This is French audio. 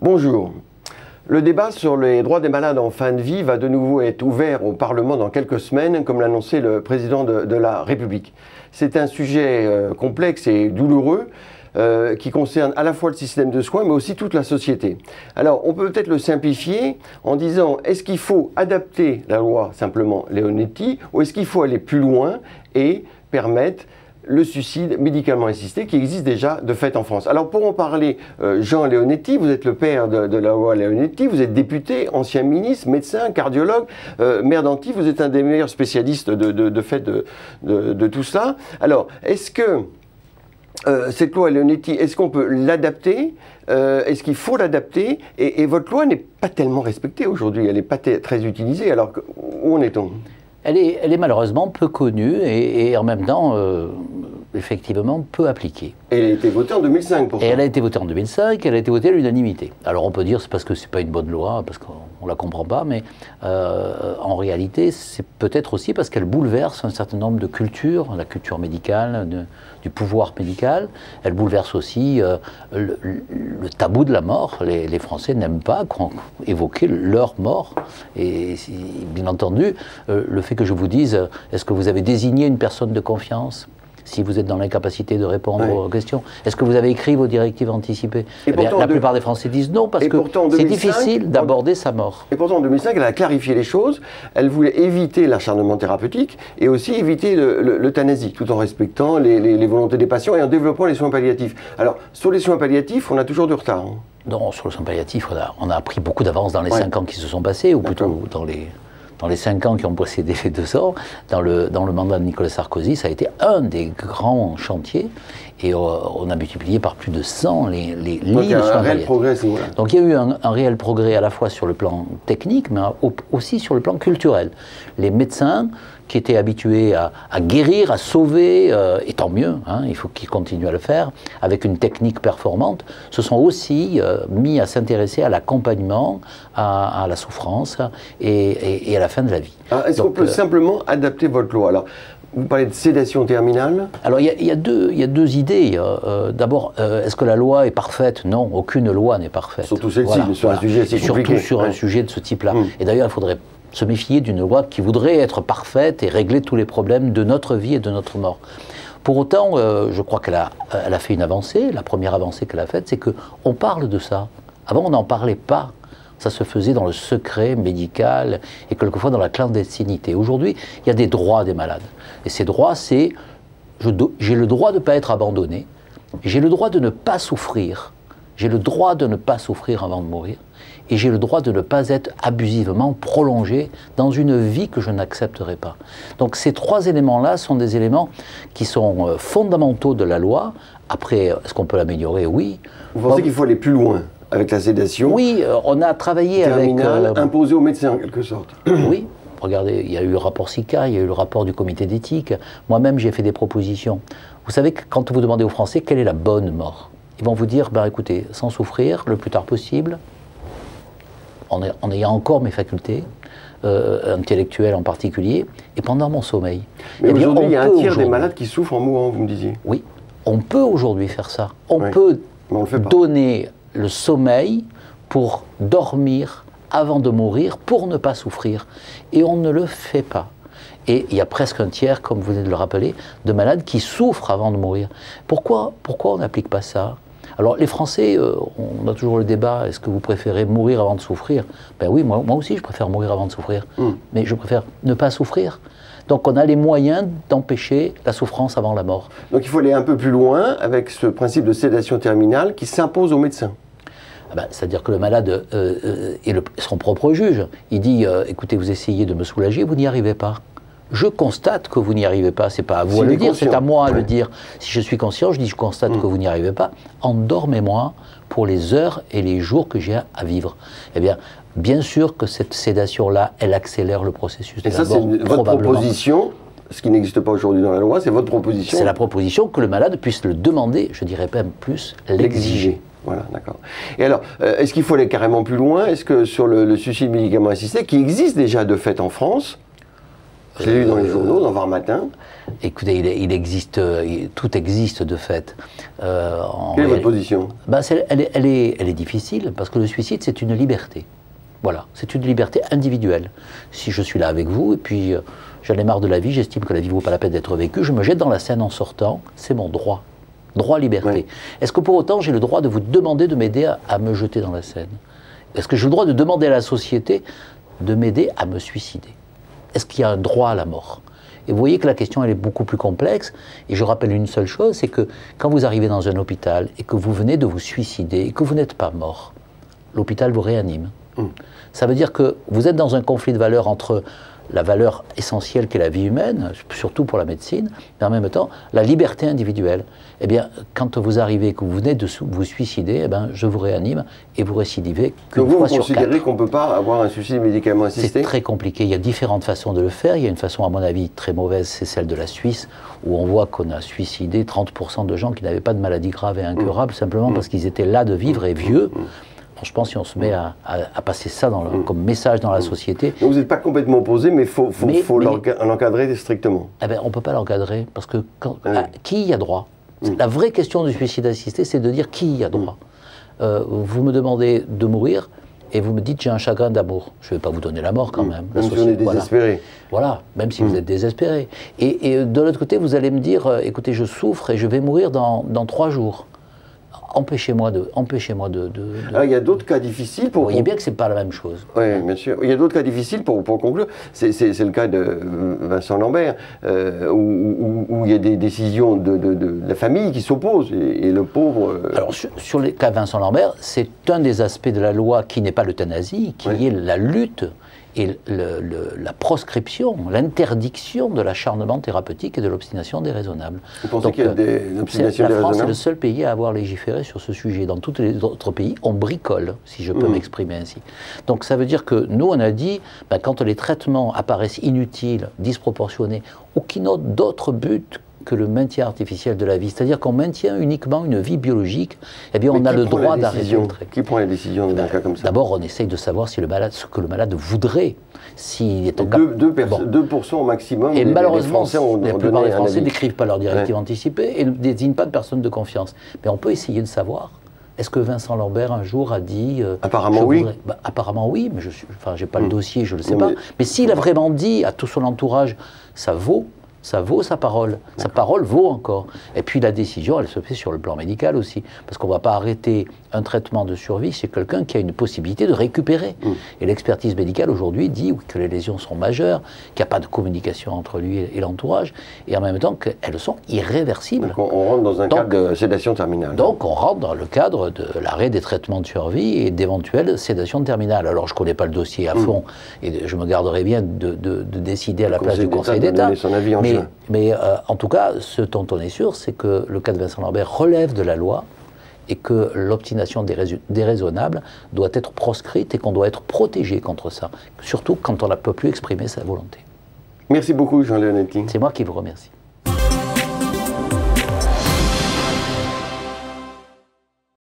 Bonjour. Le débat sur les droits des malades en fin de vie va de nouveau être ouvert au Parlement dans quelques semaines, comme l'a annoncé le président de la République. C'est un sujet complexe et douloureux qui concerne à la fois le système de soins, mais aussi toute la société. Alors, on peut peut-être le simplifier en disant, est-ce qu'il faut adapter la loi simplement Leonetti, ou est-ce qu'il faut aller plus loin et permettre le suicide médicalement assisté qui existe déjà de fait en France. Alors pour en parler, Jean Leonetti, vous êtes le père de la loi Leonetti, vous êtes député, ancien ministre, médecin, cardiologue, maire d'Antibes, vous êtes un des meilleurs spécialistes de tout cela. Alors, est-ce que cette loi Leonetti, est-ce qu'on peut l'adapter? Est-ce qu'il faut l'adapter? Et votre loi n'est pas tellement respectée aujourd'hui, elle n'est pas très utilisée. Alors, où en est-on? Elle est malheureusement peu connue et en même temps, effectivement, peu appliquée. Et elle a été votée en 2005 pourtant. Et elle a été votée en 2005, elle a été votée à l'unanimité. Alors on peut dire c'est parce que c'est pas une bonne loi, parce qu'on ne la comprend pas, mais en réalité c'est peut-être aussi parce qu'elle bouleverse un certain nombre de cultures, la culture médicale, du pouvoir médical. Elle bouleverse aussi le tabou de la mort. Les Français n'aiment pas évoquer leur mort. Et bien entendu, le fait que je vous dise, est-ce que vous avez désigné une personne de confiance ? Si vous êtes dans l'incapacité de répondre aux questions. Est-ce que vous avez écrit vos directives anticipées? La plupart des Français disent non, parce que c'est difficile d'aborder sa mort. Et pourtant, en 2005, elle a clarifié les choses. Elle voulait éviter l'acharnement thérapeutique et aussi éviter l'euthanasie, tout en respectant les volontés des patients et en développant les soins palliatifs. Alors, sur les soins palliatifs, on a toujours du retard. Hein. Non, sur les soins palliatifs, on a pris beaucoup d'avance dans les 5 ans qui se sont passés, ou plutôt dans les 5 ans qui ont précédé les 2 ans, dans le mandat de Nicolas Sarkozy, ça a été un des grands chantiers. Et on a multiplié par plus de 100 les lits de soins palliatifs. Donc il y a eu un réel progrès à la fois sur le plan technique, mais aussi sur le plan culturel. Les médecins qui étaient habitués à guérir, à sauver, et tant mieux, hein, il faut qu'ils continuent à le faire, avec une technique performante, se sont aussi mis à s'intéresser à l'accompagnement, à la souffrance et à la fin de la vie. Est-ce qu'on peut simplement adapter votre loi? Alors, vous parlez de sédation terminale. Alors, il y a deux idées. D'abord, est-ce que la loi est parfaite? Non, aucune loi n'est parfaite. Surtout celle-ci, sur un sujet assez compliqué. Surtout sur un sujet de ce type-là. Et d'ailleurs, il faudrait se méfier d'une loi qui voudrait être parfaite et régler tous les problèmes de notre vie et de notre mort. Pour autant, je crois qu'elle a fait une avancée. La première avancée qu'elle a faite, c'est qu'on parle de ça. Avant, on n'en parlait pas. Ça se faisait dans le secret médical et quelquefois dans la clandestinité. Aujourd'hui, il y a des droits des malades. Et ces droits, c'est j'ai le droit de ne pas être abandonné, j'ai le droit de ne pas souffrir, j'ai le droit de ne pas souffrir avant de mourir, et j'ai le droit de ne pas être abusivement prolongé dans une vie que je n'accepterai pas. Donc ces 3 éléments-là sont des éléments qui sont fondamentaux de la loi. Après, est-ce qu'on peut l'améliorer? Oui. Vous pensez qu'il faut aller plus loin avec la sédation? Oui, on a travaillé terminale, imposée aux médecins en quelque sorte. Oui. Regardez, il y a eu le rapport SICA, il y a eu le rapport du comité d'éthique. Moi-même, j'ai fait des propositions. Vous savez que quand vous demandez aux Français quelle est la bonne mort, ils vont vous dire, ben, écoutez, sans souffrir, le plus tard possible, en ayant encore mes facultés, intellectuelles en particulier, et pendant mon sommeil. Mais aujourd'hui, il y a un tiers des malades qui souffrent en mourant, vous me disiez. Oui, on peut aujourd'hui faire ça. On peut donner le sommeil pour dormir avant de mourir, pour ne pas souffrir. Et on ne le fait pas. Et il y a presque un tiers, comme vous venez de le rappeler, de malades qui souffrent avant de mourir. Pourquoi on n'applique pas ça? Alors les Français, on a toujours le débat, est-ce que vous préférez mourir avant de souffrir? Ben oui, moi aussi je préfère mourir avant de souffrir. Mais je préfère ne pas souffrir. Donc on a les moyens d'empêcher la souffrance avant la mort. Donc il faut aller un peu plus loin avec ce principe de sédation terminale qui s'impose aux médecins. C'est-à-dire que le malade est son propre juge. Il dit, écoutez, vous essayez de me soulager, vous n'y arrivez pas. Je constate que vous n'y arrivez pas. C'est pas à vous à le dire, c'est à moi à le dire. Si je suis conscient, je dis, je constate que vous n'y arrivez pas. Endormez-moi pour les heures et les jours que j'ai à vivre. Eh bien sûr que cette sédation-là, elle accélère le processus de la mort. Et ça, c'est votre proposition, ce qui n'existe pas aujourd'hui dans la loi, c'est votre proposition. C'est la proposition que le malade puisse le demander, je dirais même plus, l'exiger. Voilà, d'accord. Et alors, est-ce qu'il faut aller carrément plus loin? Est-ce que sur le suicide médicalement assisté, qui existe déjà de fait en France, Je l'ai lu dans les journaux, dans Var Matin. Écoutez, tout existe de fait. Quelle est votre position? Elle est difficile, parce que le suicide, c'est une liberté. Voilà, c'est une liberté individuelle. Si je suis là avec vous, et puis j'en ai marre de la vie, j'estime que la vie ne vaut pas la peine d'être vécue, je me jette dans la Seine en sortant, c'est mon droit. Droit-liberté. Oui. Est-ce que pour autant j'ai le droit de vous demander de m'aider à me jeter dans la Seine? Est-ce que j'ai le droit de demander à la société de m'aider à me suicider? Est-ce qu'il y a un droit à la mort? Et vous voyez que la question elle est beaucoup plus complexe, et je rappelle une seule chose, c'est que quand vous arrivez dans un hôpital et que vous venez de vous suicider et que vous n'êtes pas mort, l'hôpital vous réanime. Ça veut dire que vous êtes dans un conflit de valeurs entre la valeur essentielle qu'est la vie humaine, surtout pour la médecine, mais en même temps la liberté individuelle. Eh bien, quand vous arrivez, que vous venez de vous suicider, eh bien, je vous réanime et vous récidivez qu'une fois sur 4. Vous considérez qu'on ne peut pas avoir un suicide médicalement assisté? C'est très compliqué. Il y a différentes façons de le faire. Il y a une façon, à mon avis, très mauvaise, c'est celle de la Suisse, où on voit qu'on a suicidé 30% de gens qui n'avaient pas de maladie grave et incurable, simplement parce qu'ils étaient là de vivre et vieux. Je pense si on se met à passer ça comme message dans la société... Donc vous n'êtes pas complètement opposé, mais il faut l'encadrer strictement. Eh bien, on ne peut pas l'encadrer, parce que qui y a droit? La vraie question du suicide assisté, c'est de dire qui y a droit. Vous me demandez de mourir, et vous me dites j'ai un chagrin d'amour. Je ne vais pas vous donner la mort quand même. Même si on est désespéré. Voilà, même si vous êtes désespéré. Et de l'autre côté, vous allez me dire, écoutez, je souffre et je vais mourir dans 3 jours. Empêchez-moi de... Alors, il y a d'autres cas difficiles pour... Vous voyez bien que ce n'est pas la même chose. Oui, bien sûr. Il y a d'autres cas difficiles pour conclure. C'est le cas de Vincent Lambert, où il y a des décisions de la famille qui s'opposent, et le pauvre... Alors, sur le cas de Vincent Lambert, c'est un des aspects de la loi qui n'est pas l'euthanasie, qui est la lutte et la proscription, l'interdiction de l'acharnement thérapeutique et de l'obstination déraisonnable. Vous pensez qu'il y a des obstinations déraisonnables? La France est le seul pays à avoir légiféré sur ce sujet. Dans tous les autres pays, on bricole, si je peux m'exprimer ainsi. Donc ça veut dire que nous, on a dit, quand les traitements apparaissent inutiles, disproportionnés, aucun autre d'autre but que le maintien artificiel de la vie, c'est-à-dire qu'on maintient uniquement une vie biologique, eh bien on a le droit d'arrêter le traitement. Qui prend la décision dans un cas comme ça? D'abord, on essaye de savoir si ce que le malade voudrait. S'il est en 2% au maximum. Et malheureusement, la plupart des Français n'écrivent pas leur directive anticipée et ne désignent pas de personne de confiance. Mais on peut essayer de savoir. Est-ce que Vincent Lambert un jour a dit... apparemment oui. Apparemment oui, mais je n'ai pas le dossier, je ne le sais pas. Mais s'il a vraiment dit à tout son entourage, ça vaut sa parole. Sa parole vaut encore. Et puis la décision, elle se fait sur le plan médical aussi. Parce qu'on ne va pas arrêter un traitement de survie chez quelqu'un qui a une possibilité de récupérer. Et l'expertise médicale aujourd'hui dit que les lésions sont majeures, qu'il n'y a pas de communication entre lui et l'entourage, et en même temps qu'elles sont irréversibles. Donc on rentre dans un cadre de sédation terminale. Donc on rentre dans le cadre de l'arrêt des traitements de survie et d'éventuelles sédations terminales. Alors je ne connais pas le dossier à fond, et je me garderai bien de décider à la place du Conseil d'État. Mais en tout cas, ce dont on est sûr, c'est que le cas de Vincent Lambert relève de la loi et que l'obstination déraisonnable doit être proscrite et qu'on doit être protégé contre ça, surtout quand on ne peut plus exprimer sa volonté. Merci beaucoup, Jean Leonetti. C'est moi qui vous remercie.